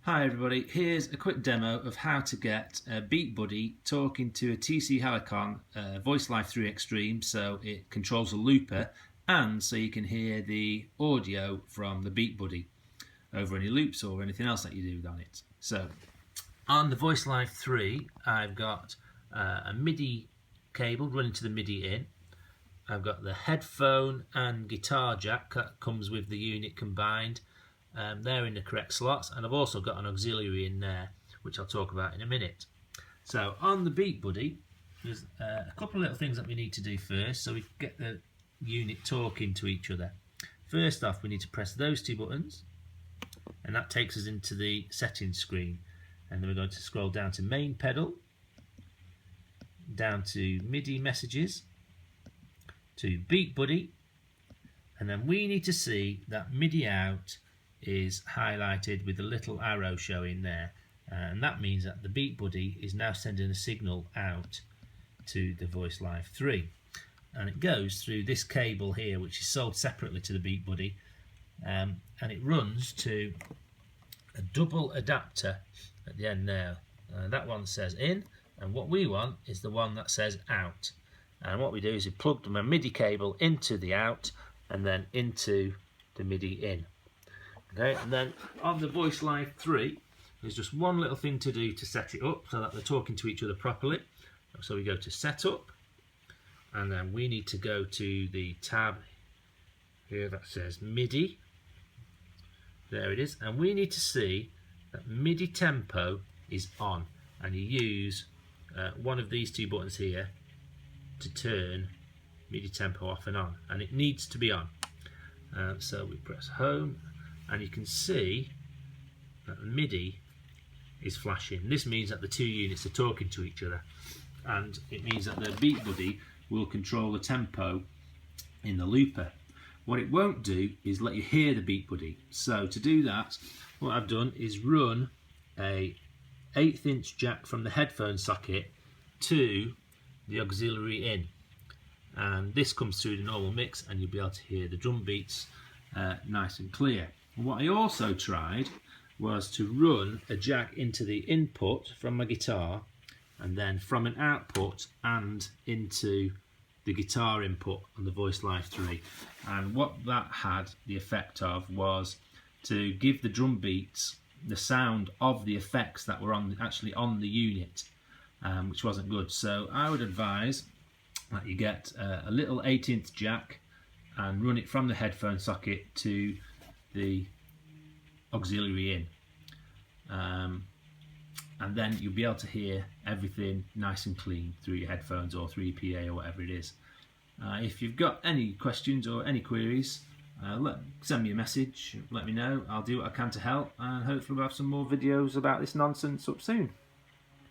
Hi everybody, here's a quick demo of how to get BeatBuddy talking to a TC Helicon Voicelive Extreme so it controls a looper and so you can hear the audio from the BeatBuddy over any loops or anything else that you do on it. So on the Voicelive 3 I've got a MIDI cable running to the MIDI in. I've got the headphone and guitar jack that comes with the unit combined. They're in the correct slots, and I've also got an auxiliary in there which I'll talk about in a minute. So on the BeatBuddy there's a couple of little things that we need to do first so we can get the unit talking to each other. First off, we need to press those two buttons and that takes us into the settings screen, and then we're going to scroll down to main pedal, down to MIDI messages, to BeatBuddy, and then we need to see that MIDI out is highlighted with a little arrow showing there, and that means that the BeatBuddy is now sending a signal out to the Voicelive 3, and it goes through this cable here which is sold separately to the BeatBuddy, and it runs to a double adapter at the end there. That one says in, and what we want is the one that says out, and what we do is we plug my MIDI cable into the out and then into the MIDI in. Okay, and then on the Voicelive 3 there's just one little thing to do to set it up so that they're talking to each other properly. So we go to setup, and then we need to go to the tab here that says MIDI. There it is, and we need to see that MIDI tempo is on, and you use one of these two buttons here to turn MIDI tempo off and on, and it needs to be on. So we press home, and you can see that the MIDI is flashing. This means that the two units are talking to each other, and it means that the BeatBuddy will control the tempo in the looper. What it won't do is let you hear the BeatBuddy. So to do that, what I've done is run a 1/8 inch jack from the headphone socket to the auxiliary in, and this comes through the normal mix and you'll be able to hear the drum beats nice and clear. And what I also tried was to run a jack into the input from my guitar and then from an output and into the guitar input on the Voicelive 3, and what that had the effect of was to give the drum beats the sound of the effects that were actually on the unit, which wasn't good. So I would advise that you get a little 1/8 inch jack and run it from the headphone socket to the auxiliary in, and then you'll be able to hear everything nice and clean through your headphones or through your PA or whatever it is. If you've got any questions or any queries, send me a message, let me know. I'll do what I can to help, and hopefully we'll have some more videos about this nonsense up soon.